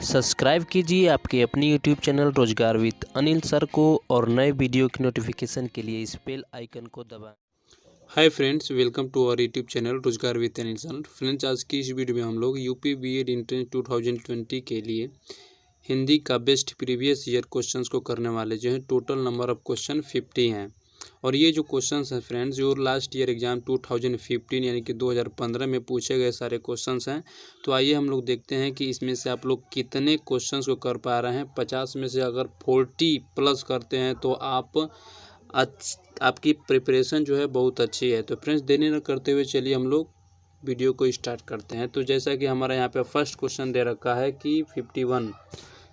Subscribe कीजिए आपके अपनी YouTube channel Rozgar with Anil sir को और नए वीडियो की नोटिफिकेशन के लिए इस बेल आइकन को दबाएं। Hi friends, welcome to our YouTube channel Rozgar with Anil sir. Friends, आज की इस वीडियो में हम लोग यूपी बीएड एंट्रेंस 2020 के लिए हिंदी का बेस्ट प्रीवियस ईयर क्वेश्चंस को करने वाले जो है। टोटल नंबर ऑफ क्वेश्चन 50 हैं और ये जो क्वेश्चंस हैं फ्रेंड्स, जो लास्ट ईयर एग्जाम 2015 यानी कि 2015 में पूछे गए सारे क्वेश्चंस हैं। तो आइए हम लोग देखते हैं कि इसमें से आप लोग कितने क्वेश्चंस को कर पा रहे हैं। 50 में से अगर 40 प्लस करते हैं तो आपकी प्रिपरेशन जो है बहुत अच्छी है। तो फ्रेंड्स, देरी न करते हुए चलिए हम लोग वीडियो को स्टार्ट करते हैं। तो जैसा कि हमारा यहाँ पे फर्स्ट क्वेश्चन दे रखा है कि 51,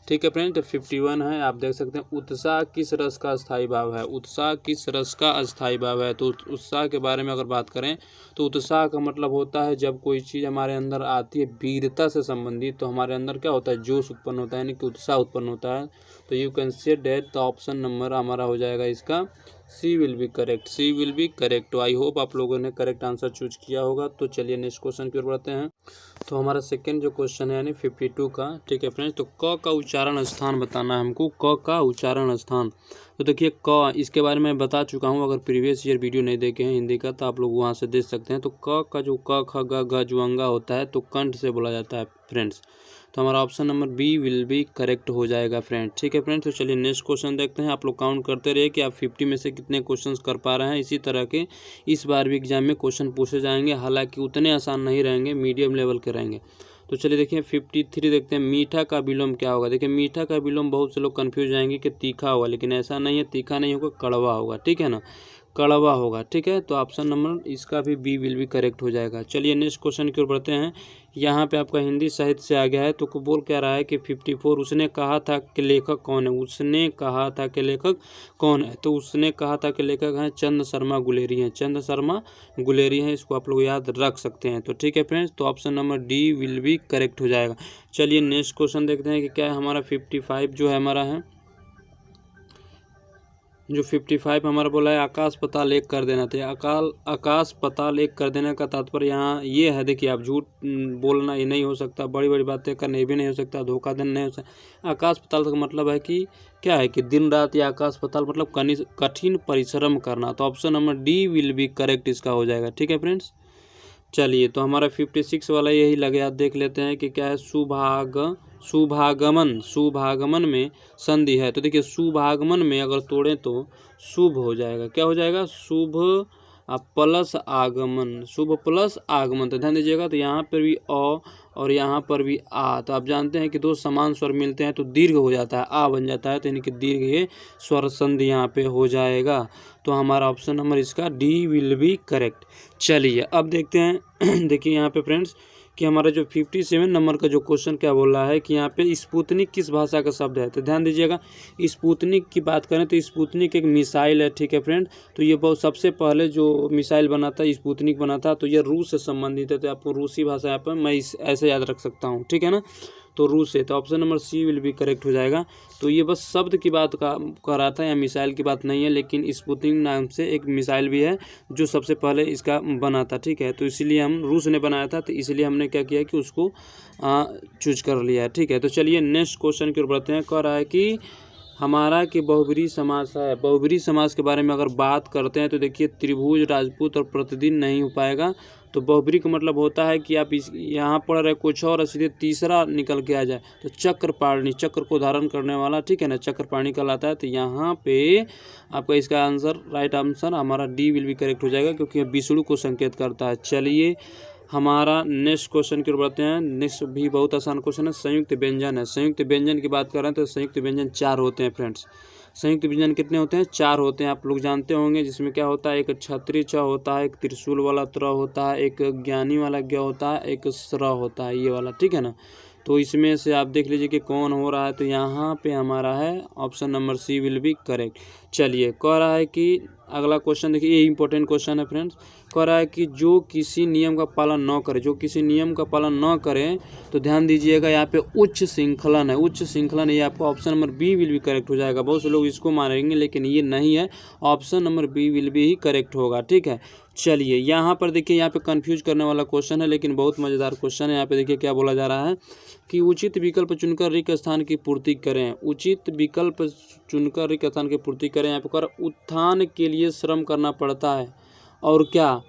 ठीक है फ्रेंड। तो 51 है, आप देख सकते हैं उत्साह किस रस का अस्थायी भाव है। उत्साह किस रस का अस्थायी भाव है। तो उत्साह के बारे में अगर बात करें तो उत्साह का मतलब होता है जब कोई चीज़ हमारे अंदर आती है वीरता से संबंधित, तो हमारे अंदर क्या होता है, जोश उत्पन्न होता है, यानी कि उत्साह उत्पन्न होता है। तो यू कैन से डेट। तो ऑप्शन नंबर हमारा हो जाएगा इसका C will be correct. C will be correct. तो आई होप आप लोगों ने करेक्ट आंसर चूज किया होगा। तो चलिए नेक्स्ट क्वेश्चन की ओर बढ़ते हैं। तो हमारा सेकंड जो क्वेश्चन है यानी 52 का, ठीक है फ्रेंड्स। तो क का उच्चारण स्थान बताना है हमको। क का उच्चारण स्थान। तो देखिए क, इसके बारे में बता चुका हूँ। अगर प्रीवियस ईयर वीडियो नहीं देखे हैं हिंदी का तो आप लोग वहाँ से देख सकते हैं। तो क का जो क ख ग घ जो अंगा होता है तो कंठ से बोला जाता है फ्रेंड्स। तो हमारा option number B will be correct हो जाएगा फ्रेंड, ठीक है फ्रेंड्स। तो चलिए नेक्स्ट क्वेश्चन देखते हैं। आप लोग काउंट करते रहिए कि आप 50 में से कितने क्वेश्चंस कर पा रहे हैं। इसी तरह के इस बार भी एग्जाम में क्वेश्चन पूछे जाएंगे, हालांकि उतने आसान नहीं रहेंगे, मीडियम लेवल के रहेंगे। तो चलिए देखिए 53 देखते हैं। मीठा का विलोम क्या होगा। देखिए मीठा का विलोम बहुत से लोग कंफ्यूज जाएंगे कि तीखा होगा, लेकिन ऐसा नहीं है, तीखा नहीं होगा, कड़वा होगा, ठीक है ना, कड़वा होगा, ठीक है। तो ऑप्शन नंबर इसका भी बी विल भी करेक्ट हो जाएगा। चलिए नेक्स्ट क्वेश्चन की ओर बढ़ते हैं। यहाँ पे आपका हिंदी साहित्य से आ गया है। तो बोल क्या रहा है कि 54 उसने कहा था कि लेखक कौन है। उसने कहा था कि लेखक कौन है। तो उसने कहा था कि लेखक हैं चंद शर्मा गुलेरी हैं। चंद शर्मा गुलेरी हैं, इसको आप लोग याद रख सकते हैं। तो ठीक है फ्रेंड्स, तो ऑप्शन नंबर डी विल भी करेक्ट हो जाएगा। चलिए नेक्स्ट क्वेश्चन देखते हैं कि क्या है हमारा 55 जो है हमारा है, जो 55 हमारा बोला है आकाश पताल एक कर देना। था आकाश पताल एक कर देने का तात्पर्य यहाँ ये है, देखिए आप झूठ बोलना ये नहीं हो सकता, बड़ी बड़ी बातें करना ये भी नहीं हो सकता, धोखा देना नहीं हो सकता। आकाश पताल का मतलब है कि क्या है कि दिन रात, या आकाश पताल मतलब कठिन परिश्रम करना। तो option number D will be correct इसका हो जाएगा, ठीक है फ्रेंड्स। चलिए तो हमारा 56 वाला यही लगे, आप देख लेते हैं कि क्या है। शुभागमन में संधि है। तो देखिए शुभागमन में अगर तोड़ें तो शुभ हो जाएगा। क्या हो जाएगा, शुभ प्लस आगमन, शुभ प्लस आगमन। तो ध्यान दीजिएगा, तो यहाँ पर भी अ और यहाँ पर भी आ। तो आप जानते हैं कि दो समान स्वर मिलते हैं तो दीर्घ हो जाता है, आ बन जाता है, तो यानी कि दीर्घ ये स्वर संधि यहाँ पे हो जाएगा। तो हमारा ऑप्शन नंबर इसका डी विल बी करेक्ट। चलिए अब देखते हैं देखिए यहाँ पे फ्रेंड्स कि हमारा जो 57 नंबर का जो क्वेश्चन क्या बोल रहा है कि यहाँ पे स्पुतनिक किस भाषा का शब्द है। तो ध्यान दीजिएगा, स्पुतनिक की बात करें तो स्पुतनिक एक मिसाइल है, ठीक है फ्रेंड। तो ये बहुत सबसे पहले जो मिसाइल बना था, स्पुतनिक बना था, तो ये रूस से संबंधित है। तो आपको रूसी भाषा यहाँ पर मैं ऐसे याद रख सकता हूँ, ठीक है ना, तो रूस से। तो option number C will be correct हो जाएगा। तो ये बस शब्द की बात कर रहा था, या मिसाइल की बात नहीं है, लेकिन स्पुतनिक नाम से एक मिसाइल भी है जो सबसे पहले इसका बना था, ठीक है। तो इसीलिए हम रूस ने बनाया था, तो इसलिए हमने क्या किया कि उसको चूज कर लिया है, ठीक है। तो चलिए नेक्स्ट क्वेश्चन की ओर बढ़ते हैं। कह रहा है कि हमारा कि बहुब्रीहि समास है। बहुब्रीहि समास के बारे में अगर बात करते हैं तो देखिए त्रिभुज, राजपूत और प्रतिदिन नहीं हो पाएगा। तो बहुब्रीहि का मतलब होता है कि आप इस यहाँ पढ़ रहे कुछ और सीधे तीसरा निकल के आ जाए। तो चक्रपाणि, चक्र को धारण करने वाला, ठीक है ना, चक्रपाणि कहलाता है। तो यहाँ पे आपका इसका आंसर, राइट आंसर हमारा डी विल भी करेक्ट हो जाएगा, क्योंकि विष्णु को संकेत करता है। चलिए हमारा नेक्स्ट क्वेश्चन की ओर बढ़ते हैं। नेक्स्ट भी बहुत आसान क्वेश्चन है, संयुक्त व्यंजन है। संयुक्त व्यंजन की बात कर रहे हैं तो संयुक्त व्यंजन 4 होते हैं फ्रेंड्स। संयुक्त व्यंजन कितने होते हैं, 4 होते हैं, आप लोग जानते होंगे। जिसमें क्या होता है, एक छत्री छ होता है, एक त्रिशूल वाला त्र होता है, एक ज्ञानी वाला ज्ञ होता है, एक स्र होता है, ये वाला, ठीक है ना। तो इसमें से आप देख लीजिए कि कौन हो रहा है। तो यहाँ पे हमारा है option number C will be correct. चलिए कह रहा है कि अगला क्वेश्चन देखिए, ये इंपॉर्टेंट क्वेश्चन है फ्रेंड्स। कह रहा है कि जो किसी नियम का पालन न करे, जो किसी नियम का पालन न करे, तो ध्यान दीजिएगा यहाँ पे उच्च श्रृंखलन है। उच्च श्रृंखलन ये आपका ऑप्शन नंबर बी विल भी करेक्ट हो जाएगा। बहुत से लोग इसको मानेंगे लेकिन ये नहीं है, ऑप्शन नंबर बी विल भी ही करेक्ट होगा, ठीक है। चलिए यहाँ पर देखिए, यहाँ पे कंफ्यूज करने वाला क्वेश्चन है लेकिन बहुत मज़ेदार क्वेश्चन है। यहाँ पे देखिए क्या बोला जा रहा है कि उचित विकल्प चुनकर रिक्त स्थान की पूर्ति करें। उचित विकल्प चुनकर रिक्त स्थान की पूर्ति करें। यहाँ पर उत्थान के लिए श्रम करना पड़ता है और क्या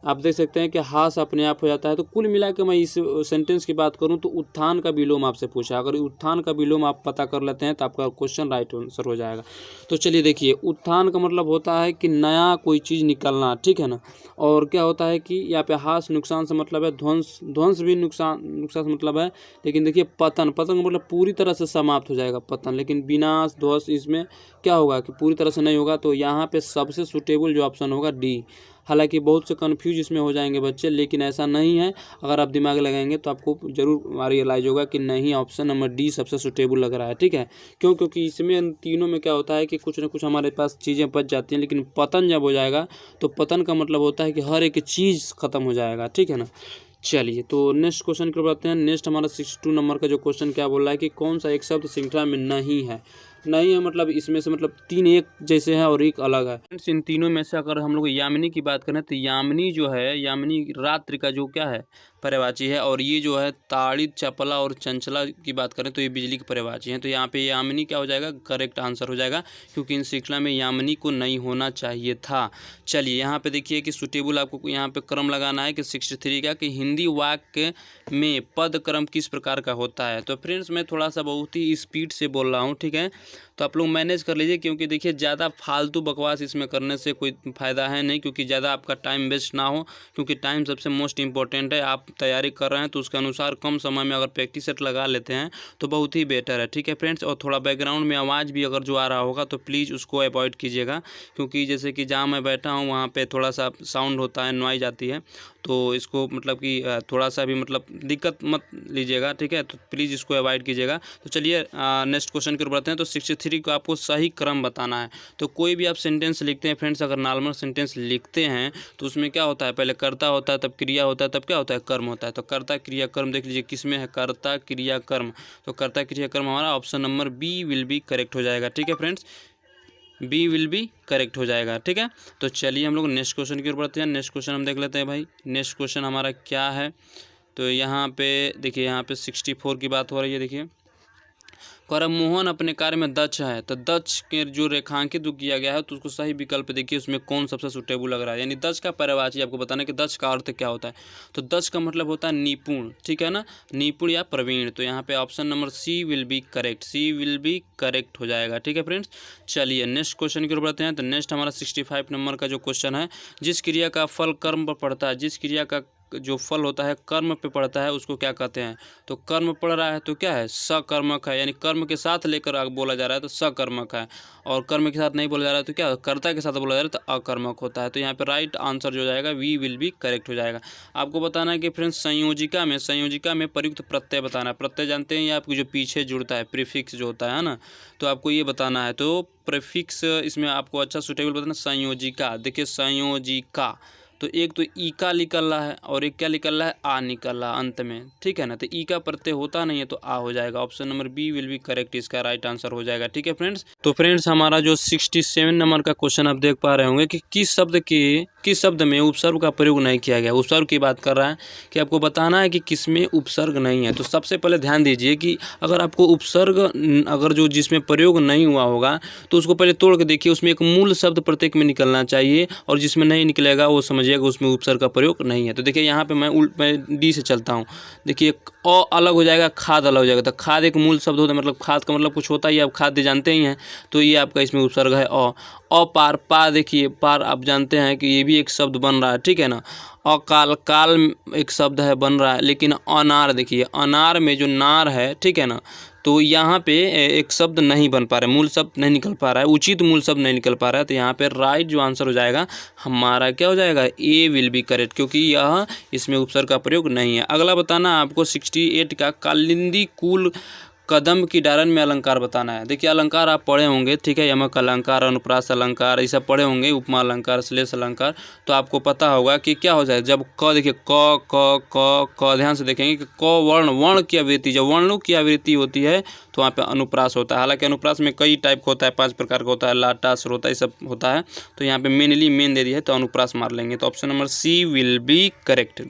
आप देख सकते हैं कि हास अपने आप हो जाता है। तो कुल मिला के मैं इस सेंटेंस की बात करूं तो उत्थान का विलोम आपसे पूछा, अगर उत्थान का विलोम आप पता कर लेते हैं तो आपका क्वेश्चन राइट आंसर हो जाएगा। तो चलिए देखिए, उत्थान का मतलब होता है कि नया कोई चीज़ निकलना, ठीक है ना। और क्या होता है कि यहाँ पे हास नुकसान से मतलब है, ध्वंस, ध्वंस भी नुकसान से मतलब है। लेकिन देखिए पतन, पतन का मतलब पूरी तरह से समाप्त हो जाएगा पतन, लेकिन विनाश, ध्वंस इसमें क्या होगा कि पूरी तरह से नहीं होगा। तो यहाँ पे सबसे सुटेबल जो ऑप्शन होगा डी। हालांकि बहुत से कन्फ्यूज इसमें हो जाएंगे बच्चे, लेकिन ऐसा नहीं है। अगर आप दिमाग लगाएंगे तो आपको जरूर रियलाइज होगा कि नहीं, ऑप्शन नंबर डी सबसे सुटेबल लग रहा है, ठीक है। क्योंकि इसमें तीनों में क्या होता है कि कुछ ना कुछ हमारे पास चीज़ें बच जाती हैं, लेकिन पतन जब हो जाएगा तो पतन का मतलब होता है कि हर एक चीज़ खत्म हो जाएगा, ठीक है ना। चलिए तो नेक्स्ट क्वेश्चन की बात हैं। नेक्स्ट हमारा 62 नंबर का जो क्वेश्चन क्या बोल रहा है कि कौन सा एक शब्द श्रृंखला में नहीं है। नहीं है मतलब इसमें से मतलब तीन एक जैसे हैं और एक अलग है। इन तीनों में से अगर हम लोग यामिनी की बात करें तो यामिनी जो है, यामिनी रात्रि का जो क्या है पर्यायवाची है, और ये जो है ताड़ित, चपला और चंचला की बात करें तो ये बिजली की पर्यायवाची हैं। तो यहाँ पे यामिनी क्या हो जाएगा, करेक्ट आंसर हो जाएगा, क्योंकि इन श्रृंखला में यामिनी को नहीं होना चाहिए था। चलिए यहाँ पे देखिए कि सुटेबल आपको यहाँ पे क्रम लगाना है कि 63 का कि हिंदी वाक्य में पद क्रम किस प्रकार का होता है। तो फ्रेंड्स मैं थोड़ा सा बहुत ही स्पीड से बोल रहा हूँ, ठीक है, तो आप लोग मैनेज कर लीजिए, क्योंकि देखिए ज़्यादा फालतू बकवास इसमें करने से कोई फ़ायदा है नहीं, क्योंकि ज़्यादा आपका टाइम वेस्ट ना हो, क्योंकि टाइम सबसे मोस्ट इंपॉर्टेंट है। आप तैयारी कर रहे हैं तो उसके अनुसार कम समय में अगर प्रैक्टिस सेट लगा लेते हैं तो बहुत ही बेटर है, ठीक है फ्रेंड्स। और थोड़ा बैकग्राउंड में आवाज़ भी अगर जो आ रहा होगा तो प्लीज़ उसको अवॉइड कीजिएगा, क्योंकि जैसे कि जहाँ मैं बैठा हूँ वहाँ पे थोड़ा सा साउंड होता है, नॉइज आती है, तो इसको मतलब कि थोड़ा सा भी मतलब दिक्कत मत लीजिएगा, ठीक है, तो प्लीज़ इसको अवॉइड कीजिएगा। तो चलिए नेक्स्ट क्वेश्चन की ओर बढ़ते हैं। तो 63 को आपको सही क्रम बताना है। तो कोई भी आप सेंटेंस लिखते हैं फ्रेंड्स, अगर नॉर्मल सेंटेंस लिखते हैं तो उसमें क्या होता है, पहले कर्ता होता है, तब क्रिया होता है, तब क्या होता है, कर्म होता है। तो कर्ता क्रिया कर्म देख लीजिए किस में है, कर्ता क्रिया कर्म। तो कर्ता क्रिया कर्म हमारा option number B will be correct हो जाएगा, ठीक है friends, B will be correct हो जाएगा, ठीक है। तो चलिए हम लोग नेक्स्ट क्वेश्चन की ओर बढ़ते हैं। नेक्स्ट क्वेश्चन हम देख लेते हैं भाई, नेक्स्ट क्वेश्चन हमारा क्या है। तो यहाँ पे देखिए, यहाँ पे 64 की बात हो रही है। देखिए कर मोहन अपने कार्य में दक्ष है, तो दक्ष के जो रेखांकित जो किया गया है तो उसको सही विकल्प देखिए उसमें कौन सबसे सुटेबल लग रहा है। यानी दक्ष का पर्यायवाची आपको बताना है कि दक्ष का अर्थ क्या होता है। तो दक्ष का मतलब होता है निपुण, ठीक है ना, निपुण या प्रवीण। तो यहाँ पे option number C will be correct, C will be correct हो जाएगा, ठीक है फ्रेंड्स। चलिए नेक्स्ट क्वेश्चन की ओर बढ़ते हैं। तो नेक्स्ट हमारा 65 नंबर का जो क्वेश्चन है, जिस क्रिया का फल कर्म पर पड़ता है, जिस क्रिया का जो फल होता है कर्म पे पड़ता है उसको क्या कहते हैं। तो कर्म पड़ रहा है तो क्या है, सकर्मक है, यानी कर्म के साथ लेकर बोला जा रहा है तो सकर्मक है, और कर्म के साथ नहीं बोला जा रहा है तो क्या, कर्ता के साथ बोला जा रहा है तो अकर्मक होता है। तो यहाँ पे राइट आंसर जो जाएगा वी विल बी करेक्ट हो जाएगा। आपको बताना है कि फ्रेंड्स संयोजिका में प्रयुक्त प्रत्यय बताना है। प्रत्यय जानते हैं ये आपको जो पीछे जुड़ता है, प्रीफिक्स जो होता है ना, तो आपको ये बताना है। तो प्रीफिक्स इसमें आपको अच्छा सुटेबल बताना, संयोजिका। देखिए संयोजिका, तो एक तो ई का निकल रहा है और एक क्या निकल रहा है, आ निकल रहा है अंत में, ठीक है ना। तो ई का प्रत्यय होता नहीं है तो आ हो जाएगा। Option number B will be correct, इसका राइट आंसर हो जाएगा, ठीक है फ्रेंड्स। तो फ्रेंड्स हमारा जो 67 नंबर का क्वेश्चन आप देख पा रहे होंगे कि किस शब्द में उपसर्ग का प्रयोग नहीं किया गया। उपसर्ग की बात कर रहा है कि आपको बताना है कि किसमें उपसर्ग नहीं है। तो सबसे पहले ध्यान दीजिए कि अगर आपको उपसर्ग अगर जो जिसमें प्रयोग नहीं हुआ होगा तो उसको पहले तोड़ के देखिए, उसमें एक मूल शब्द प्रत्येक में निकलना चाहिए, और जिसमें नहीं निकलेगा वो समझिएगा उसमें उपसर्ग का प्रयोग नहीं है। तो देखिए यहाँ पे मैं डी से चलता हूँ। देखिए अ अलग हो जाएगा, खाद अलग हो जाएगा। तो खाद एक मूल शब्द होता है, मतलब खाद का मतलब कुछ होता ही, आप खाद्य जानते ही हैं, तो ये आपका इसमें उपसर्ग है अपार। पा देखिए पार आप जानते हैं कि ये भी एक शब्द बन रहा है, ठीक है ना। अकाल, काल एक शब्द है बन रहा है, लेकिन अनार देखिए, अनार में जो नार है, ठीक है ना, तो यहाँ पे एक शब्द नहीं बन पा रहा है, मूल शब्द नहीं निकल पा रहा है, उचित मूल शब्द नहीं निकल पा रहा है। तो यहाँ पे राइट जो आंसर हो जाएगा हमारा क्या हो जाएगा, ए विल बी करेक्ट, क्योंकि यह इसमें उपसर्ग का प्रयोग नहीं है। अगला बताना आपको 68 का कालिंदी कुल कदम की डारन में अलंकार बताना है। देखिए अलंकार आप पढ़े होंगे, ठीक है, यमक अलंकार, अनुप्रास अलंकार, ये सब पढ़े होंगे, उपमा अलंकार, श्लेष अलंकार। तो आपको पता होगा कि क्या हो जाए जब क देखिए क ध्यान से देखेंगे कि क वर्ण की आवृत्ति, जब वर्णों की आवृत्ति होती है तो वहाँ पे अनुप्रास होता है। हालांकि अनुप्रास में कई टाइप का होता है, 5 प्रकार का होता है, लाटा, श्रोता, ये सब होता है। तो यहाँ पे मेन दे दिया है तो अनुप्रास मार लेंगे। तो option number C will be correct.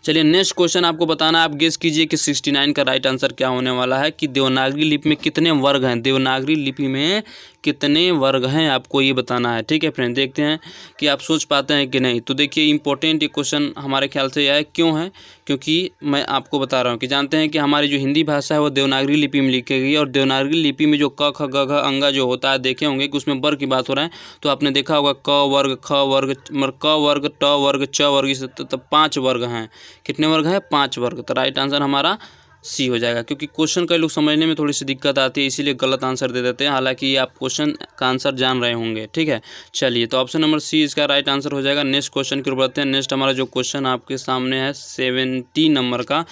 चलिए नेक्स्ट क्वेश्चन आपको बताना है, आप गेस कीजिए कि 69 का राइट आंसर क्या होने वाला है कि देवनागरी लिपि में कितने वर्ग हैं। देवनागरी लिपि में कितने वर्ग हैं आपको ये बताना है। ठीक है फ्रेंड, देखते हैं कि आप सोच पाते हैं कि नहीं। तो देखिए इंपॉर्टेंट ये क्वेश्चन हमारे ख्याल से यह है, क्यों है, क्योंकि मैं आपको बता रहा हूँ कि जानते हैं कि हमारी जो हिंदी भाषा है वो देवनागरी लिपि में लिखी गई है, और देवनागरी लिपि में जो क ख ग घ अंगा जो होता है, देखे होंगे कि उसमें वर्ग की बात हो रहा है, तो आपने देखा होगा क वर्ग, ख वर्ग, क वर्ग, ट वर्ग, च वर्ग, इस तो 5 वर्ग हैं। कितने वर्ग हैं? 5 वर्ग। तो राइट आंसर हमारा सी हो जाएगा, क्योंकि क्वेश्चन कई लोग समझने में थोड़ी सी दिक्कत आती है, इसीलिए गलत आंसर दे देते हैं, हालांकि आप क्वेश्चन का आंसर जान रहे होंगे। ठीक है, चलिए तो ऑप्शन नंबर सी इसका राइट आंसर हो जाएगा। नेक्स्ट क्वेश्चन की ओर बढ़ते हैं। नेक्स्ट हमारा जो क्वेश्चन आपके सामने है 70 नंबर का,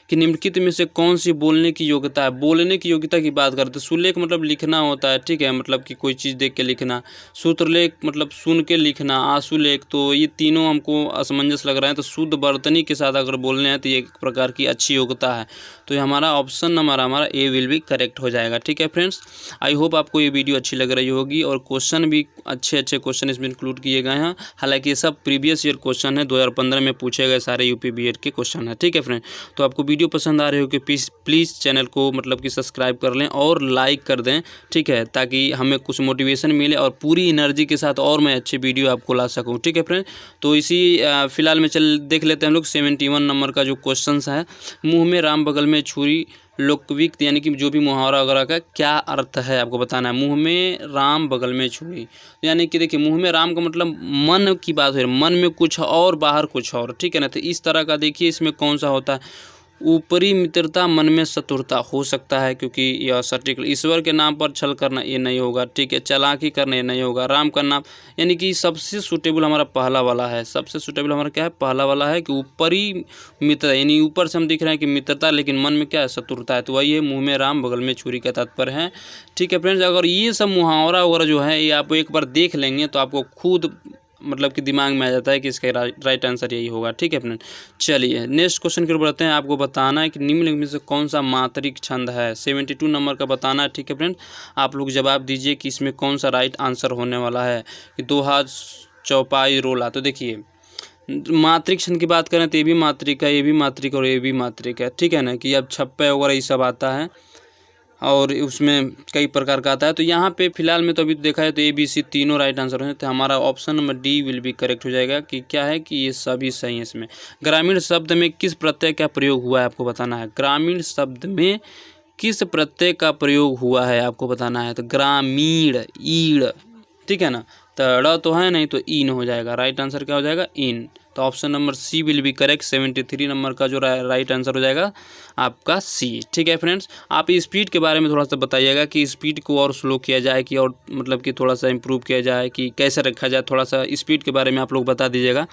कि निम्नलिखित में से कौन सी बोलने की योग्यता है। बोलने की योग्यता की बात करते हैं। सुलेख मतलब लिखना होता है, ठीक है, मतलब कि कोई चीज़ देख के लिखना। सूत्रलेख मतलब सुन के लिखना। आशुलेख, तो ये तीनों हमको असमंजस लग रहे हैं, तो शुद्ध वर्तनी के साथ अगर बोलने हैं तो ये एक प्रकार की अच्छी योग्यता है। तो ये हमारा ऑप्शन नंबर हमारा ए विल भी करेक्ट हो जाएगा। ठीक है फ्रेंड्स, आई होप आपको ये वीडियो अच्छी लग रही होगी, और क्वेश्चन भी अच्छे क्वेश्चन इसमें इंक्लूड किए गए हैं। हालांकि ये सब प्रीवियस ईयर क्वेश्चन है, 2015 में पूछे गए सारे यूपी बीएड के क्वेश्चन है। ठीक है फ्रेंड, तो आपको वीडियो पसंद आ रही हो कि प्लीज़ चैनल को मतलब कि सब्सक्राइब कर लें और लाइक कर दें। ठीक है, ताकि हमें कुछ मोटिवेशन मिले और पूरी एनर्जी के साथ और मैं अच्छी वीडियो आपको ला सकूं। ठीक है फ्रेंड, तो इसी फिलहाल में देख लेते हैं हम लोग 71 नंबर का जो क्वेश्चन है। मुँह में राम बगल में छुरी लोकविक, यानी कि जो भी मुहावरा वगैरह का क्या अर्थ है आपको बताना है। मुंह में राम बगल में छुरी, यानी कि देखिए मुंह में राम का मतलब मन की बात है, मन में कुछ और बाहर कुछ और। ठीक है ना, तो इस तरह का देखिए इसमें कौन सा होता है। ऊपरी मित्रता मन में शत्रुता हो सकता है, क्योंकि यह सटीक। ईश्वर के नाम पर छल करना ये नहीं होगा। ठीक है, चालाकी करना ये नहीं होगा। राम का नाम, यानी कि सबसे सूटेबल हमारा पहला वाला है। सबसे सूटेबल हमारा क्या है? पहला वाला है कि ऊपरी मित्रता, यानी ऊपर से हम दिख रहे हैं कि मित्रता, लेकिन मन में क्या है? शत्रुता है। तो वही है मुंह में राम बगल में छुरी का तात्पर्य है। ठीक है फ्रेंड्स, अगर ये सब मुहावरा वगैरह जो है ये आप एक बार देख लेंगे तो आपको खुद मतलब कि दिमाग में आ जाता है कि इसका राइट आंसर यही होगा। ठीक है फ्रेंड, चलिए नेक्स्ट क्वेश्चन की ओर बढ़ते हैं। आपको बताना है कि निम्नलिखित में से कौन सा मात्रिक छंद है। 72 नंबर का बताना है। ठीक है फ्रेंड, आप लोग जवाब दीजिए कि इसमें कौन सा राइट आंसर होने वाला है। कि दोहा, चौपाई, रोला। तो देखिए मात्रिक छंद की बात करें तो ये भी मात्रिक है, ये भी मात्रिक और ये भी मात्रिक है। ठीक है ना, कि अब छप्पे वगैरह ये सब आता है और उसमें कई प्रकार का आता है। तो यहाँ पे फिलहाल में तो अभी देखा है तो ABC तीनों राइट आंसर हैं। तो हमारा ऑप्शन नंबर डी विल भी करेक्ट हो जाएगा। कि क्या है कि ये सभी सही है। इसमें ग्रामीण शब्द में किस प्रत्यय का प्रयोग हुआ है आपको बताना है। ग्रामीण शब्द में किस प्रत्यय का प्रयोग हुआ है आपको बताना है। तो ग्रामीण, ईड़। ठीक है ना, तो ड़ तो है नहीं, तो इन हो जाएगा। राइट आंसर क्या हो जाएगा? इन। तो option number C will be correct. 73 number का जो राइट आंसर हो जाएगा आपका सी। ठीक है फ्रेंड्स, आप स्पीड के बारे में थोड़ा सा बताइएगा कि स्पीड को और स्लो किया जाए कि और मतलब कि थोड़ा सा इम्प्रूव किया जाए कि कैसे रखा जाए, थोड़ा सा स्पीड के बारे में आप लोग बता दीजिएगा।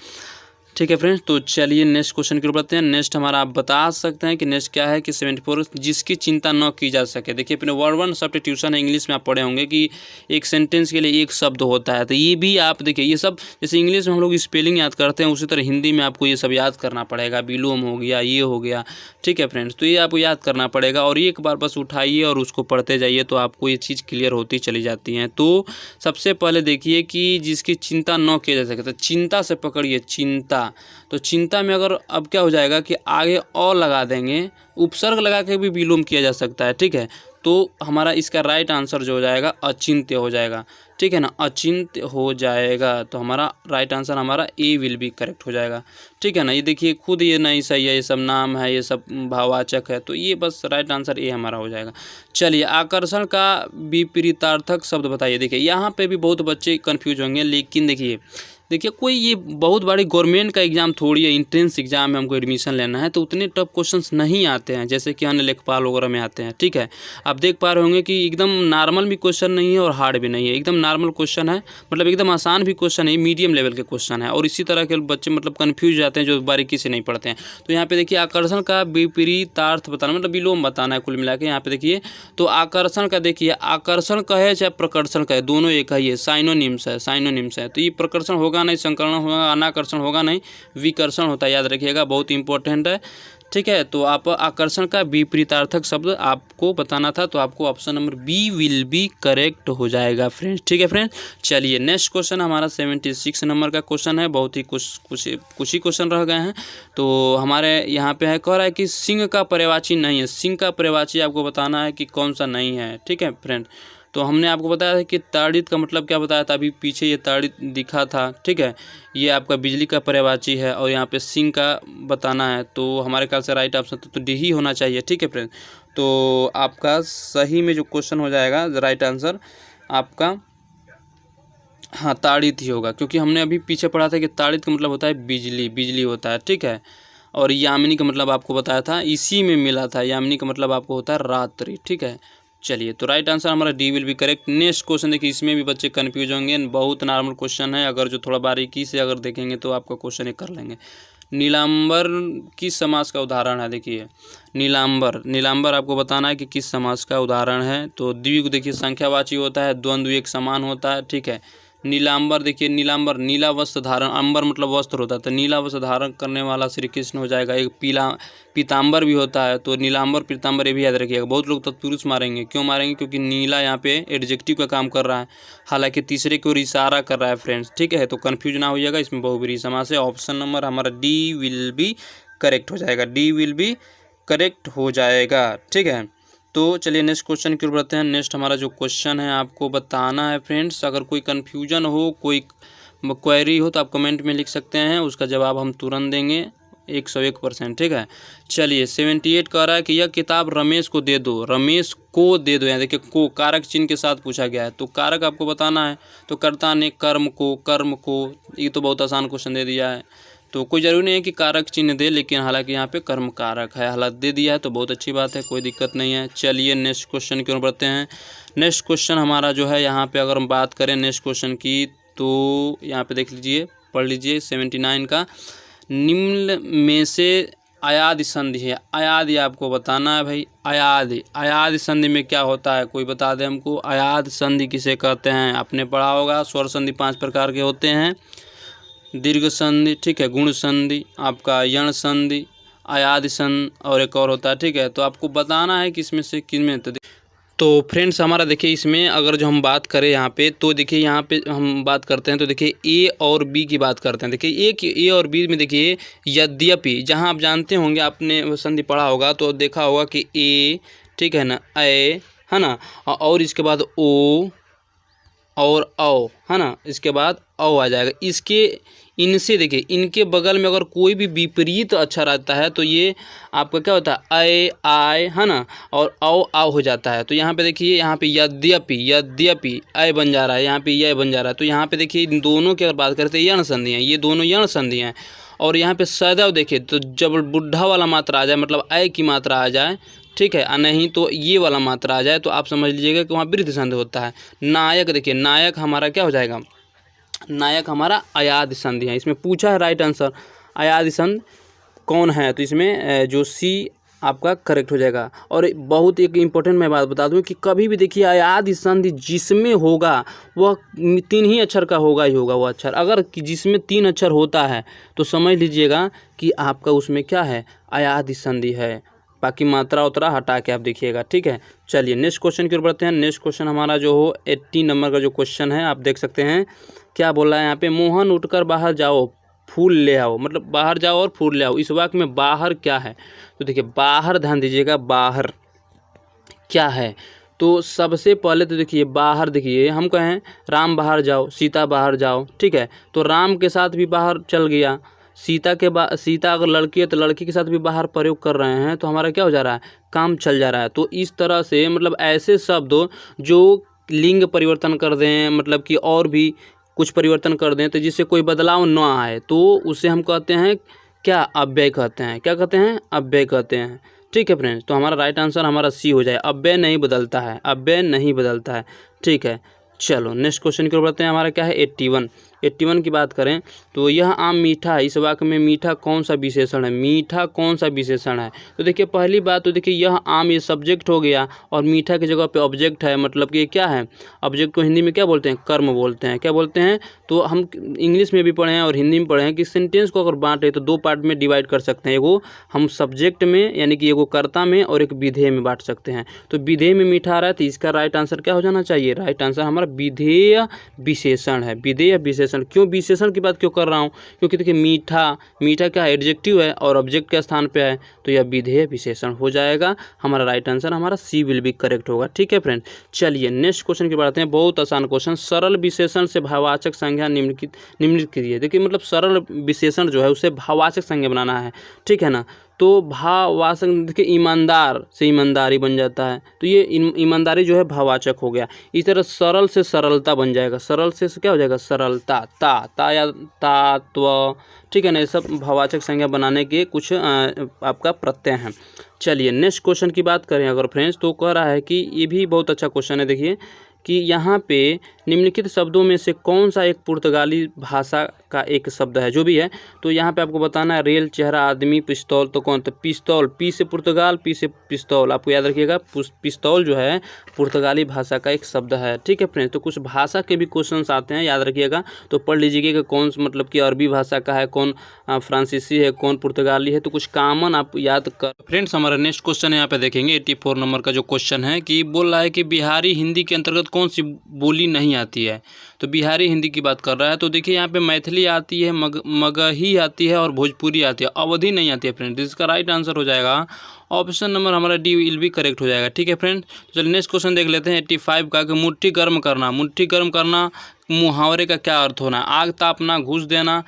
ठीक है फ्रेंड्स, तो चलिए नेक्स्ट क्वेश्चन की ओर बढ़ते हैं। नेक्स्ट हमारा आप बता सकते हैं कि नेक्स्ट क्या है कि 74 जिसकी चिंता न की जा सके। देखिए अपने वर्ड 1 सब्स्टिट्यूशन है, इंग्लिश में आप पढ़े होंगे कि एक सेंटेंस के लिए एक शब्द होता है। तो ये भी आप देखिए, ये सब जैसे इंग्लिश में हम लोग स्पेलिंग याद करते हैं, उसी तरह हिंदी में आपको ये सब याद करना पड़ेगा। विलोम हो गया, ये हो गया। ठीक है फ्रेंड्स, तो ये आपको याद करना पड़ेगा और एक बार बस उठाइए और उसको पढ़ते जाइए तो आपको ये चीज़ क्लियर होती चली जाती हैं। तो सबसे पहले देखिए कि जिसकी चिंता न की जा सके, तो चिंता से पकड़िए, चिंता। तो चिंता में अगर अब क्या हो जाएगा कि आगे और लगा देंगे, उपसर्ग लगा के भी विलोम किया जा सकता है। ठीक है, तो हमारा इसका राइट आंसर जो हो जाएगा अचिंत्य हो जाएगा। ठीक है ना, अचिंत्य हो जाएगा। तो हमारा राइट आंसर हमारा ए विल बी करेक्ट हो जाएगा। ठीक है ना, ये देखिए खुद ये नहीं सही है, ये सब नाम है, ये सब भाववाचक है, तो ये बस राइट आंसर ए हमारा हो जाएगा। चलिए आकर्षण का विपरीतार्थक शब्द बताइए। देखिए यहाँ पे भी बहुत बच्चे कन्फ्यूज होंगे, लेकिन देखिए कोई ये बहुत बड़ी गवर्नमेंट का एग्ज़ाम थोड़ी है, इंट्रेंस एग्जाम में हमको एडमिशन लेना है, तो उतने टफ क्वेश्चंस नहीं आते हैं जैसे कि अन्य लेखपाल वगैरह में आते हैं। ठीक है, आप देख पा रहे होंगे कि एकदम नॉर्मल भी क्वेश्चन नहीं है और हार्ड भी नहीं है, एकदम नॉर्मल क्वेश्चन है, मतलब एकदम आसान भी क्वेश्चन है, मीडियम लेवल के क्वेश्चन है। और इसी तरह के बच्चे मतलब कन्फ्यूज जाते हैं जो बारीकी से नहीं पढ़ते हैं। तो यहाँ पे देखिए आकर्षण का विपरीतार्थ बताना, मतलब विलोम बताना है कुल मिला के। यहाँ पे देखिए तो आकर्षण का देखिए, आकर्षण कहे चाहे प्रकर्षण कहे, दोनों एक ही है, साइनोनिम्स है, साइनोनिम्स है। तो ये प्रकर्षण होगा नहीं, संकरण होगा, अनाकर्षण होगा नहीं, विकर्षण होता है, याद रखिएगा, बहुत इंपॉर्टेंट है। ठीक है। तो आप आकर्षण का विपरीतार्थक शब्द आपको बताना था, तो आपको option number B will be correct हो जाएगा फ्रेंड्स। ठीक है फ्रेंड्स, चलिए नेक्स्ट क्वेश्चन हमारा 76 नंबर का क्वेश्चन है। बहुत ही कुछ ही क्वेश्चन रह गए हैं। तो हमारे यहाँ पे है, कह रहा है कि सिंह का पर्यायवाची नहीं है। सिंह का पर्यायवाची आपको बताना है कि कौन सा नहीं है। ठीक है फ्रेंड, तो हमने आपको बताया था कि ताड़ित का मतलब क्या बताया था, अभी पीछे ये ताड़ित दिखा था। ठीक है, ये आपका बिजली का पर्यायवाची है और यहाँ पे सिंह का बताना है। तो हमारे ख्याल से राइट ऑप्शन तो डी ही होना चाहिए। ठीक है फ्रेंड, तो आपका सही में जो क्वेश्चन हो जाएगा राइट आंसर आपका हाँ ताड़ित ही होगा, क्योंकि हमने अभी पीछे पढ़ा था कि ताड़ित का मतलब होता है बिजली होता है। ठीक है, और यामिनी का मतलब आपको बताया था, इसी में मिला था। यामिनी का मतलब आपको होता है रात्रि। ठीक है, चलिए तो राइट आंसर हमारा D will be correct. Next question देखिए, इसमें भी बच्चे कंफ्यूज होंगे, बहुत नॉर्मल क्वेश्चन है। अगर जो थोड़ा बारीकी से अगर देखेंगे तो आपका क्वेश्चन ये कर लेंगे। नीलांबर किस समास का उदाहरण है? देखिए नीलांबर आपको बताना है कि किस समास का उदाहरण है। तो द्विगु देखिए संख्यावाची होता है, द्वंद्व एक समान होता है। ठीक है, नीलांबर देखिए, नीलांबर नीला वस्त्र धारण, अंबर मतलब वस्त्र होता है, तो नीला वस्त्र धारण करने वाला श्री कृष्ण हो जाएगा। एक पीतांबर भी होता है, तो नीलांबर पीतांबर ये भी याद रखिएगा। बहुत लोग तत्पुरुष मारेंगे, क्यों मारेंगे? क्योंकि नीला यहाँ पे एडजेक्टिव का काम कर रहा है, हालांकि तीसरे की ओर इशारा कर रहा है फ्रेंड्स। ठीक है, तो कन्फ्यूज ना होइएगा, इसमें बहुब्रीहि समास है। ऑप्शन नंबर हमारा डी विल बी करेक्ट हो जाएगा, डी विल बी करेक्ट हो जाएगा। ठीक है, तो चलिए नेक्स्ट क्वेश्चन की ओर बढ़ते हैं। नेक्स्ट हमारा जो क्वेश्चन है आपको बताना है फ्रेंड्स। अगर कोई कन्फ्यूजन हो, कोई क्वेरी हो तो आप कमेंट में लिख सकते हैं, उसका जवाब हम तुरंत देंगे 101%। ठीक है, चलिए 78 कह रहा है कि यह किताब रमेश को दे दो। रमेश को दे दो, यहाँ देखिए को कारक चिन्ह के साथ पूछा गया है, तो कारक आपको बताना है। तो कर्ता ने कर्म को, ये तो बहुत आसान क्वेश्चन दे दिया है, तो कोई ज़रूरी नहीं है कि कारक चिन्ह दे, लेकिन हालांकि यहाँ पे कर्म कारक है, हालांकि दे दिया है तो बहुत अच्छी बात है, कोई दिक्कत नहीं है। चलिए नेक्स्ट क्वेश्चन की ओर बढ़ते हैं। नेक्स्ट क्वेश्चन हमारा जो है यहाँ पे अगर हम बात करें नेक्स्ट क्वेश्चन की, तो यहाँ पे देख लीजिए, पढ़ लीजिए 79 का। निम्न में से अयादि संधि है। अयादि आपको बताना है भाई। अयादि संधि में क्या होता है, कोई बता दे हमको। अयादि संधि किसे कहते हैं? आपने पढ़ा होगा, स्वर संधि 5 प्रकार के होते हैं। दीर्घ संधि, ठीक है, गुण संधि, आपका यण संधि, अयादि संधि और एक और होता है। ठीक है, तो आपको बताना है कि इसमें से किनमें। तो फ्रेंड्स हमारा देखिए, इसमें अगर जो हम बात करें यहाँ पे, तो देखिए यहाँ पे हम बात करते हैं तो देखिए ए और बी की बात करते हैं। देखिए ए और बी में देखिए यद्यपि, जहाँ आप जानते होंगे, आपने संधि पढ़ा होगा तो देखा होगा कि ए, ठीक है ना, ए है ना, और इसके बाद ओ और औ है ना, इसके बाद औ आ जाएगा। इनसे देखिए, इनके बगल में अगर कोई भी विपरीत अक्षर आता है तो ये आपका क्या होता है, ए आय है ना, और औ आव हो जाता है। तो यहाँ पे देखिए, यहाँ पे यद्यपि अय बन जा रहा है, यहाँ पे यह बन जा रहा है। तो यहाँ पे देखिए इन दोनों की अगर बात करते हैं, यण संधि हैं, ये दोनों यण संधि हैं। और यहाँ पे सदैव देखिए, तो जब बुढ़ा वाला मात्रा आ जाए, मतलब अय की मात्रा आ जाए, ठीक है, नहीं तो ये वाला मात्रा आ जाए, तो आप समझ लीजिएगा कि वहाँ वृद्धि संधि होता है। नायक देखिए, नायक हमारा क्या हो जाएगा, नायक हमारा अयादि संधि है। इसमें पूछा है राइट आंसर अयादि संधि कौन है, तो इसमें जो सी आपका करेक्ट हो जाएगा। और बहुत एक इम्पोर्टेंट मैं बात बता दूं कि कभी भी देखिए अयादि संधि जिसमें होगा वह 3 ही अक्षर का होगा ही होगा वो अक्षर। अगर जिसमें 3 अक्षर होता है तो समझ लीजिएगा कि आपका उसमें क्या है, अयादि संधि है। बाकी मात्रा उतरा हटा के आप देखिएगा। ठीक है, चलिए नेक्स्ट क्वेश्चन की ओर बढ़ते हैं। नेक्स्ट क्वेश्चन हमारा जो हो 80 नंबर का जो क्वेश्चन है, आप देख सकते हैं क्या बोला है यहाँ पे। मोहन उठकर बाहर जाओ, फूल ले आओ, मतलब बाहर जाओ और फूल ले आओ। इस वाक्य में बाहर क्या है, तो देखिए बाहर ध्यान दीजिएगा, बाहर क्या है। तो सबसे पहले तो देखिए बाहर, देखिए हम कहें राम बाहर जाओ, सीता बाहर जाओ, ठीक है, तो राम के साथ भी बाहर चल गया। सीता अगर लड़की है तो लड़की के साथ भी बाहर प्रयोग कर रहे हैं, तो हमारा क्या हो जा रहा है, काम चल जा रहा है। तो इस तरह से मतलब ऐसे शब्द जो लिंग परिवर्तन कर दें, मतलब कि और भी कुछ परिवर्तन कर दें, तो जिससे कोई बदलाव न आए, तो उसे हम कहते हैं क्या, अव्यय कहते हैं। क्या कहते हैं, अव्यय कहते हैं। ठीक है फ्रेंड्स, तो हमारा राइट आंसर हमारा सी हो जाए, अव्यय नहीं बदलता है, अव्यय नहीं बदलता है। ठीक है, चलो नेक्स्ट क्वेश्चन की ओर बढ़ते हैं। हमारा क्या है 81। 81 की बात करें तो यह आम मीठा है, इस वाक्य में मीठा कौन सा विशेषण है, मीठा कौन सा विशेषण है। तो देखिए पहली बात तो देखिए यह आम, ये सब्जेक्ट हो गया और मीठा की जगह पे ऑब्जेक्ट है, मतलब कि ये क्या है, ऑब्जेक्ट को हिंदी में क्या बोलते हैं, कर्म बोलते हैं। क्या बोलते हैं, तो हम इंग्लिश में भी पढ़े हैं और हिंदी में पढ़े हैं कि सेंटेंस को अगर बांटे तो दो पार्ट में डिवाइड कर सकते हैं, एगो हम सब्जेक्ट में यानी कि एगो कर्ता में और एक विधेय में बांट सकते हैं। तो विधेय में मीठा आ रहा है तो इसका राइट आंसर क्या हो जाना चाहिए, राइट आंसर हमारा विधेय विशेषण है। विधेय विशेषण, क्यों विशेषण की बात क्यों कर रहा हूँ, क्योंकि देखिए मीठा, मीठा क्या है, एडजेक्टिव है और ऑब्जेक्ट के स्थान पे है, तो यह विधेय विशेषण हो जाएगा। हमारा राइट आंसर हमारा सी विल बी करेक्ट होगा। ठीक है फ्रेंड, चलिए नेक्स्ट क्वेश्चन की बात हैं। बहुत आसान क्वेश्चन, सरल विशेषण से भाववाचक संज्ञा निम्नलिखित कीजिए। देखिए मतलब सरल विशेषण जो है उसे भाववाचक संज्ञा बनाना है, ठीक है ना। तो भाववाचक देखिए ईमानदार से ईमानदारी बन जाता है, तो ये ईमानदारी जो है भाववाचक हो गया। इस तरह सरल से सरलता बन जाएगा, सरल से क्या हो जाएगा, सरलता, ता या तात्व, ठीक है ना। ये सब भाववाचक संज्ञा बनाने के कुछ आपका प्रत्यय हैं। चलिए नेक्स्ट क्वेश्चन की बात करें अगर फ्रेंड्स, तो कह रहा है कि ये भी बहुत अच्छा क्वेश्चन है। देखिए कि यहाँ पे निम्नलिखित शब्दों में से कौन सा एक पुर्तगाली भाषा का एक शब्द है, जो भी है। तो यहाँ पे आपको बताना है, रेल, चेहरा, आदमी, पिस्तौल, तो कौन, तो पिस्तौल, पी से पुर्तगाल, पी से पिस्तौल, आपको याद रखिएगा पिस्तौल जो है पुर्तगाली भाषा का एक शब्द है। ठीक है फ्रेंड्स, तो कुछ भाषा के भी क्वेश्चंस आते हैं, याद रखिएगा। तो पढ़ लीजिएगा कि कौन मतलब कि अरबी भाषा का है, कौन फ्रांसीसी है, कौन पुर्तगाली है, तो कुछ कॉमन आप याद कर। फ्रेंड्स हमारा नेक्स्ट क्वेश्चन यहाँ पे देखेंगे 84 नंबर का जो क्वेश्चन है कि बोल रहा है कि बिहारी हिंदी के अंतर्गत कौन सी बोली नहीं आती है। तो बिहारी हिंदी की बात कर रहा है, तो देखिए यहाँ पे मैथिली आती है, मगही आती है और भोजपुरी आती है, अवधी नहीं आती है फ्रेंड। इसका राइट आंसर हो जाएगा ऑप्शन नंबर हमारा डी विल भी करेक्ट हो जाएगा। ठीक है फ्रेंड, तो चलिए नेक्स्ट क्वेश्चन देख लेते हैं 85 का कि मुट्ठी गर्म करना, मुट्ठी गर्म करना मुहावरे का क्या अर्थ होना है, आग तापना, घूस देना,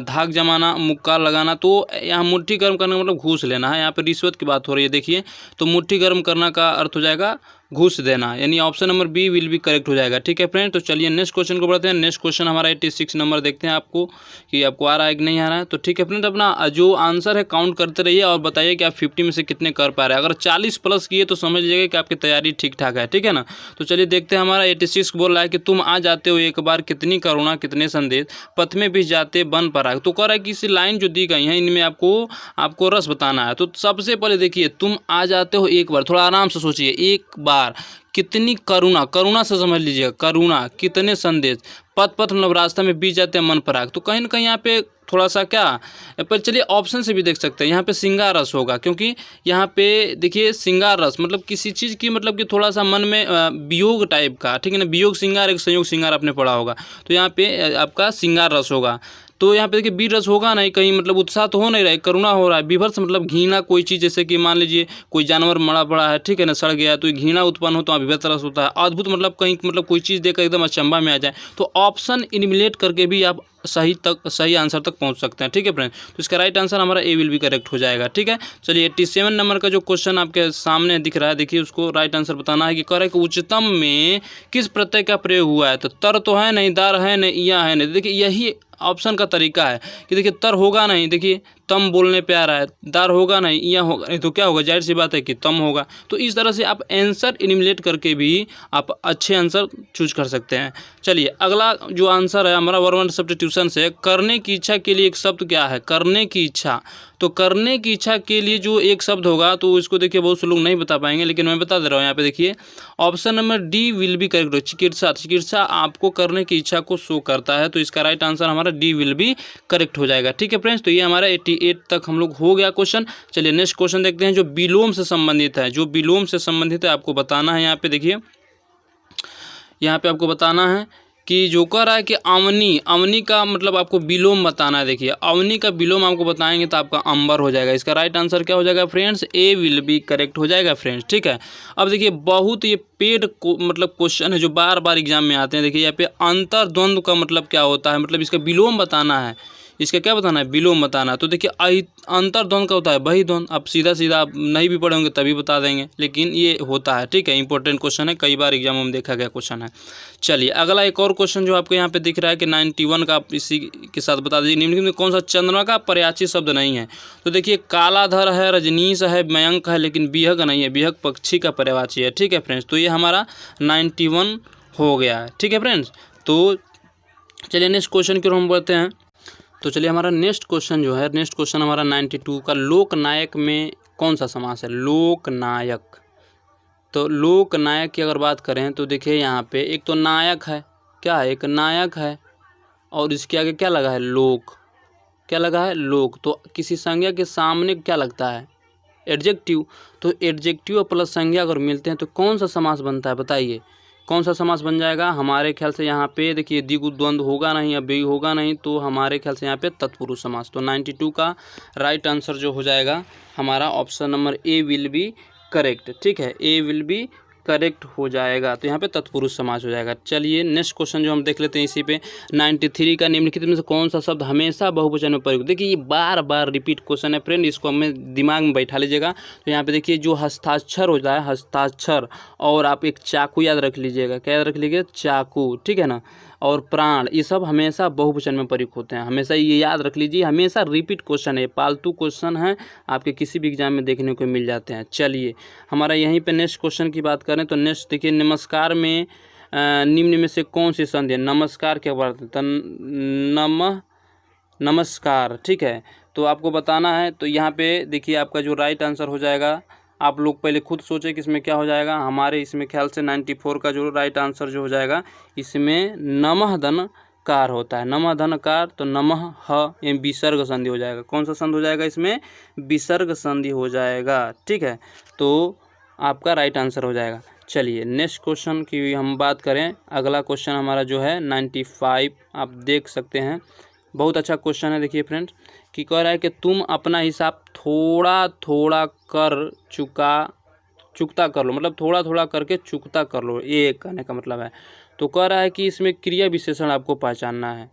धाक जमाना, मुक्का लगाना। तो यहाँ मुट्ठी गर्म करना मतलब घूस लेना है, यहाँ पे रिश्वत की बात हो रही है। देखिए तो मुट्ठी गर्म करना का अर्थ हो जाएगा घूस देना, यानी ऑप्शन नंबर बी विल भी करेक्ट हो जाएगा। ठीक है फ्रेंड, तो चलिए नेक्स्ट क्वेश्चन को बढ़ते हैं। नेक्स्ट क्वेश्चन हमारा 86 नंबर देखते हैं आपको कि आपको आ रहा है कि नहीं आ रहा है। तो ठीक है फ्रेंड, अपना जो आंसर है काउंट करते रहिए और बताइए कि आप 50 में से कितने कर पा रहे हैं। अगर 40 प्लस किए तो समझ लीजिएगा कि आपकी तैयारी ठीक ठाक है। ठीक है ना, तो चलिए देखते हैं। हमारा 86 बोल रहा है कि तुम आ जाते हो एक बार, कितनी करुणा कितने संदेश, पथ में भी जाते बन पर आग। तो कह रहा है कि इस लाइन जो दी गई हैं इनमें आपको रस बताना है। तो सबसे पहले देखिए तुम आ जाते हो एक बार, थोड़ा आराम से सोचिए, एक बार, कितनी करुणा, करुणा से समझ लीजिएगा, करुणा, कितने संदेश, पथ मतलब रास्ता में बीत जाते हैं मन पर आग। तो कहीं ना कहीं यहाँ पे थोड़ा सा क्या, पर चलिए ऑप्शन से भी देख सकते हैं, यहाँ पे श्रृंगार रस होगा, क्योंकि यहाँ पे देखिए श्रृंगार रस मतलब किसी चीज़ की मतलब कि थोड़ा सा मन में वियोग टाइप का, ठीक है ना। वियोग श्रृंगार एक संयोग श्रृंगार आपने पढ़ा होगा, तो यहाँ पे आपका श्रृंगार रस होगा। तो यहाँ पे देखिए वीर रस होगा नहीं, कहीं मतलब उत्साह तो हो नहीं रहा है, करुणा हो रहा है। विभत्स मतलब घृणा, कोई चीज़ जैसे कि मान लीजिए कोई जानवर मरा पड़ा है, ठीक है ना, सड़ गया है, तो घृणा उत्पन्न हो तो विभत्स रस होता है। अद्भुत मतलब कहीं मतलब कोई चीज़ देखकर एकदम अचंभा में आ जाए। तो ऑप्शन इलिमिनेट करके भी आप सही आंसर तक पहुंच सकते हैं। ठीक है फ्रेंड, तो इसका राइट आंसर हमारा ए विल भी करेक्ट हो जाएगा। ठीक है, चलिए 87 नंबर का जो क्वेश्चन आपके सामने दिख रहा है, देखिए उसको राइट आंसर बताना है कि कह रहा है कि उच्चतम में किस प्रत्यय का प्रयोग हुआ है। तो तर तो है नहीं, दार है नहीं, या है नहीं। देखिए यही ऑप्शन का तरीका है कि देखिए तर होगा नहीं, देखिए तम बोलने पे आ रहा है, दार होगा नहीं, या होगा नहीं, तो क्या होगा, जाहिर सी बात है कि तम होगा। तो इस तरह से आप आंसर इलिमिनेट करके भी आप अच्छे आंसर चूज कर सकते हैं। चलिए अगला जो आंसर है हमारा वर्ड सब्स्टिट्यूशन से, करने की इच्छा के लिए एक शब्द क्या है, करने की इच्छा। तो करने की इच्छा के लिए जो एक शब्द होगा, तो इसको देखिए बहुत से लोग नहीं बता पाएंगे, लेकिन मैं बता दे रहा हूँ। यहाँ पे देखिए ऑप्शन नंबर डी विल भी करेक्ट हो, चिकित्सा। चिकित्सा आपको करने की इच्छा को शो करता है, तो इसका राइट आंसर हमारा डी विल भी करेक्ट हो जाएगा। ठीक है फ्रेंड्स, तो ये हमारा 88 तक हम लोग हो गया क्वेश्चन। चलिए नेक्स्ट क्वेश्चन देखते हैं जो विलोम से संबंधित है, जो विलोम से संबंधित है आपको बताना है। यहाँ पे देखिए, यहाँ पे आपको बताना है कि जो कह रहा है कि अवनी, अवनी का मतलब आपको विलोम बताना है। देखिए अवनी का विलोम आपको बताएंगे तो आपका अंबर हो जाएगा। इसका राइट आंसर क्या हो जाएगा friends, A will be correct हो जाएगा फ्रेंड्स। ठीक है, अब देखिए बहुत ये पेड मतलब क्वेश्चन है जो बार बार एग्जाम में आते हैं। देखिए यहाँ पे अंतर्द्वंद्व का मतलब क्या होता है, मतलब इसका विलोम बताना है, इसका क्या बताना है, विलोम बताना है। तो देखिए अंतर्द्वंद का होता है बही द्वंद। आप सीधा सीधा आप नहीं भी पढ़े होंगे तभी बता देंगे, लेकिन ये होता है। ठीक है, इंपॉर्टेंट क्वेश्चन है, कई बार एग्जाम में देखा गया क्वेश्चन है। चलिए अगला एक और क्वेश्चन जो आपको यहाँ पे दिख रहा है कि 91 का, आप इसी के साथ बता दीजिए निम्नलिखित में कौन सा चंद्रमा का पर्यायवाची शब्द नहीं है। तो देखिए कालाधर है, रजनीश है, मयंक है, लेकिन बिहग नहीं है, बिहग पक्षी का पर्यायवाची है। ठीक है फ्रेंड्स, तो ये हमारा 91 हो गया है। ठीक है फ्रेंड्स, तो चलिए नेक्स्ट क्वेश्चन की ओर हम बढ़ते हैं। तो चलिए हमारा नेक्स्ट क्वेश्चन जो है, नेक्स्ट क्वेश्चन हमारा 92 का, लोकनायक में कौन सा समास है? लोकनायक। तो लोकनायक की अगर बात करें तो देखिए यहाँ पे एक तो नायक है, क्या है, एक नायक है, और इसके आगे क्या लगा है? लोक। क्या लगा है? लोक। तो किसी संज्ञा के सामने क्या लगता है? एडजेक्टिव। तो एडजेक्टिव प्लस संज्ञा अगर मिलते हैं तो कौन सा समास बनता है? बताइए कौन सा समास बन जाएगा? हमारे ख्याल से यहाँ पे देखिए द्विगु द्वंद्व होगा नहीं, अब भी होगा नहीं, तो हमारे ख्याल से यहाँ पे तत्पुरुष समास। तो 92 का राइट आंसर जो हो जाएगा हमारा option number A will be correct. ठीक है, ए विल बी करेक्ट हो जाएगा। तो यहाँ पे तत्पुरुष समास हो जाएगा। चलिए नेक्स्ट क्वेश्चन जो हम देख लेते हैं इसी पे, 93 का, निम्नलिखित में से कौन सा शब्द हमेशा बहुवचन में प्रयुक्त? देखिए ये बार बार रिपीट क्वेश्चन है फ्रेंड, इसको हमें दिमाग में बैठा लीजिएगा। तो यहाँ पे देखिए जो हस्ताक्षर होता है, हस्ताक्षर, और आप एक चाकू याद रख लीजिएगा, क्या याद रख लीजिएगा? चाकू, ठीक है ना, और प्राण, ये सब हमेशा बहुवचन में प्रयुक्त होते हैं। हमेशा ये याद रख लीजिए, हमेशा रिपीट क्वेश्चन है, पालतू क्वेश्चन है, आपके किसी भी एग्जाम में देखने को मिल जाते हैं। चलिए हमारा यहीं पे नेक्स्ट क्वेश्चन की बात करें तो नेक्स्ट देखिए, नमस्कार में निम्न में से कौन सी संधि है? नमस्कार क्या बात है? नमस्कार। ठीक है, तो आपको बताना है। तो यहाँ पे देखिए आपका जो राइट आंसर हो जाएगा, आप लोग पहले खुद सोचें कि इसमें क्या हो जाएगा। हमारे इसमें ख्याल से 94 का जो राइट आंसर जो हो जाएगा, इसमें नमः धनकार होता है, नमः धनकार। तो नमः ह ये विसर्ग संधि हो जाएगा। कौन सा संधि हो जाएगा? इसमें विसर्ग संधि हो जाएगा। ठीक है, तो आपका राइट आंसर हो जाएगा। चलिए नेक्स्ट क्वेश्चन की हम बात करें, अगला क्वेश्चन हमारा जो है 95 आप देख सकते हैं, बहुत अच्छा क्वेश्चन है। देखिए फ्रेंड्स कि कह रहा है कि तुम अपना हिसाब थोड़ा थोड़ा कर चुकता कर लो, मतलब थोड़ा थोड़ा करके चुकता कर लो, ये कहने का मतलब है। तो कह रहा है कि इसमें क्रिया विशेषण आपको पहचानना है।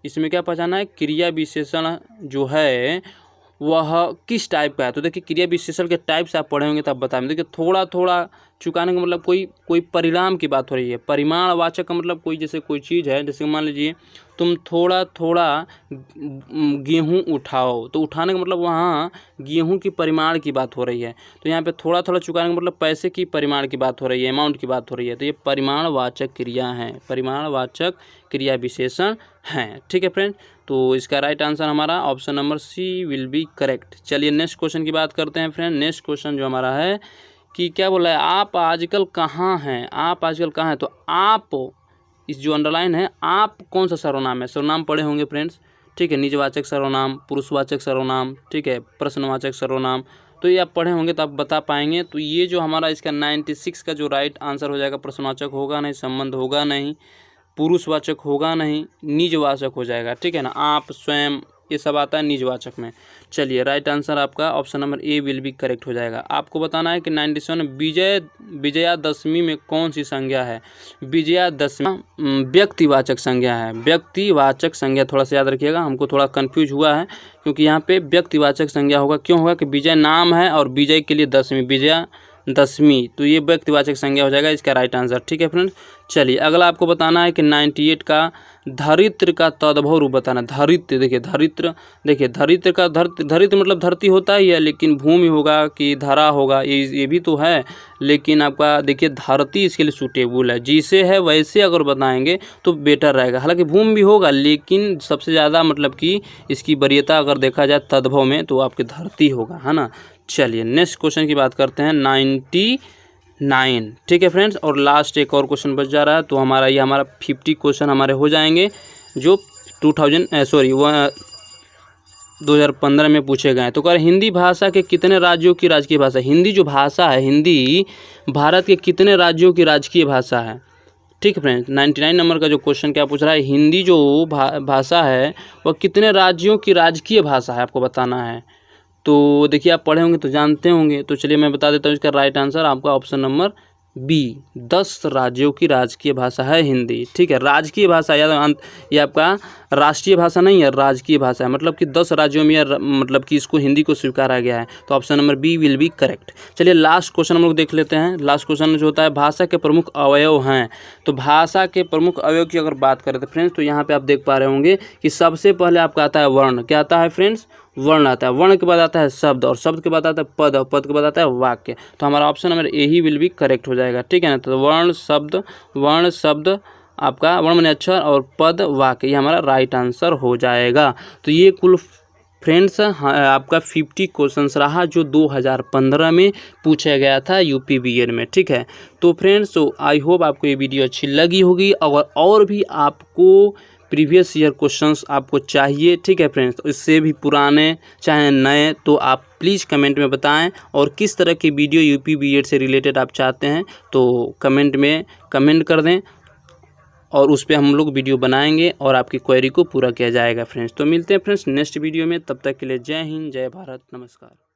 इसमें क्या पहचानना है? क्रिया विशेषण जो है वह किस टाइप का है। तो देखिए क्रिया विशेषण के टाइप से आप पढ़े होंगे तब बताएं। देखिए थोड़ा थोड़ा चुकाने का मतलब कोई परिणाम की बात हो रही है। परिमाणवाचक का मतलब कोई, जैसे कोई चीज़ है, जैसे मान लीजिए तुम थोड़ा थोड़ा गेहूँ उठाओ, तो उठाने का मतलब वहाँ गेहूँ की परिमाण की बात हो रही है। तो यहाँ पे थोड़ा थोड़ा चुकाने का मतलब पैसे की परिमाण की बात हो रही है, अमाउंट की बात हो रही है। तो ये परिमाणवाचक क्रिया हैं, परिमाणवाचक क्रिया विशेषण हैं। ठीक है फ्रेंड, तो इसका राइट आंसर हमारा option number C will be correct. चलिए नेक्स्ट क्वेश्चन की बात करते हैं फ्रेंड। नेक्स्ट क्वेश्चन जो हमारा है कि क्या बोला है, आप आजकल कहाँ हैं? आप आजकल कहाँ हैं? तो आप, इस जो अंडरलाइन है, आप कौन सा सर्वनाम है? सर्वनाम पढ़े होंगे फ्रेंड्स। ठीक है, निजवाचक सर्वनाम, पुरुषवाचक सर्वनाम, ठीक है, प्रश्नवाचक सर्वनाम, तो ये आप पढ़े होंगे तो आप बता पाएंगे। तो ये जो हमारा इसका 96 का जो राइट आंसर हो जाएगा, प्रश्नवाचक होगा नहीं, संबंध होगा नहीं, पुरुषवाचक होगा नहीं, निजवाचक हो जाएगा। ठीक है ना, आप, स्वयं, ये सब आता है निजवाचक में। चलिए राइट आंसर आपका option number A will be correct हो जाएगा। आपको बताना है कि 97 विजयादशमी में कौन सी संज्ञा है? विजयादशमी व्यक्तिवाचक संज्ञा है, व्यक्तिवाचक संज्ञा। थोड़ा सा याद रखिएगा, हमको थोड़ा कंफ्यूज हुआ है क्योंकि यहाँ पे व्यक्तिवाचक संज्ञा होगा। क्यों होगा? कि विजय नाम है और विजय के लिए दशमी, विजयादशमी, तो ये व्यक्तिवाचक संज्ञा हो जाएगा, इसका राइट आंसर। ठीक है फ्रेंड्स, चलिए अगला आपको बताना है कि 98 का धरित्र का तद्भव रूप बताना। धरित्र, देखिए धरित्र, देखिए धरित्र का धरित्र मतलब धरती होता ही है, लेकिन भूमि होगा कि धरा होगा, ये भी तो है। लेकिन आपका देखिए धरती इसके लिए सूटेबल है, जिसे है वैसे अगर बताएंगे तो बेटर रहेगा। हालांकि भूमि भी होगा, लेकिन सबसे ज़्यादा मतलब कि इसकी वरीयता अगर देखा जाए तद्भव में तो आपकी धरती होगा, है ना। चलिए नेक्स्ट क्वेश्चन की बात करते हैं, 99। ठीक है फ्रेंड्स, और लास्ट एक और क्वेश्चन बच जा रहा है, तो हमारा ये हमारा 50 क्वेश्चन हमारे हो जाएंगे जो 2015 में पूछे गए हैं। तो कह रहे हिंदी भाषा के कितने राज्यों की राजकीय भाषा? हिंदी जो भाषा है, हिंदी भारत के कितने राज्यों की राजकीय भाषा है? ठीक है फ्रेंड्स, 99 नंबर का जो क्वेश्चन क्या पूछ रहा है, हिंदी जो भाषा है वह कितने राज्यों की राजकीय भाषा है, आपको बताना है। तो देखिए आप पढ़े होंगे तो जानते होंगे, तो चलिए मैं बता देता हूँ इसका राइट आंसर आपका ऑप्शन नंबर बी, 10 राज्यों की राजकीय भाषा है हिंदी। ठीक है, राजकीय भाषा याद, ये आपका राष्ट्रीय भाषा नहीं है, राजकीय भाषा है, मतलब कि 10 राज्यों में मतलब कि इसको हिंदी को स्वीकारा गया है। तो option number B will be correct. चलिए लास्ट क्वेश्चन हम लोग देख लेते हैं। लास्ट क्वेश्चन जो होता है, भाषा के प्रमुख अवयव हैं। तो भाषा के प्रमुख अवयव की अगर बात करें तो फ्रेंड्स, तो यहाँ पे आप देख पा रहे होंगे कि सबसे पहले आपका आता है वर्ण। क्या आता है फ्रेंड्स? वर्ण आता है। वर्ण के बाद आता है शब्द, और शब्द के बाद आता है पद, और पद के बाद आता है वाक्य। तो हमारा option number A he will be correct हो जाएगा। ठीक है ना, तो वर्ण, शब्द, आपका वर्णमान्य अक्षर और पद वाक्य, ये हमारा राइट आंसर हो जाएगा। तो ये कुल फ्रेंड्स आपका 50 क्वेश्चंस रहा जो 2015 में पूछा गया था यूपी बीएड में। ठीक है, तो फ्रेंड्स आई होप आपको ये वीडियो अच्छी लगी होगी। और भी आपको प्रीवियस ईयर क्वेश्चंस आपको चाहिए, ठीक है फ्रेंड्स, तो इससे भी पुराने चाहे नए, तो आप प्लीज़ कमेंट में बताएं। और किस तरह की वीडियो यूपी बीएड से रिलेटेड आप चाहते हैं तो कमेंट में कमेंट कर दें और उस पर हम लोग वीडियो बनाएंगे और आपकी क्वेरी को पूरा किया जाएगा फ्रेंड्स। तो मिलते हैं फ्रेंड्स नेक्स्ट वीडियो में, तब तक के लिए जय हिंद, जय भारत, नमस्कार।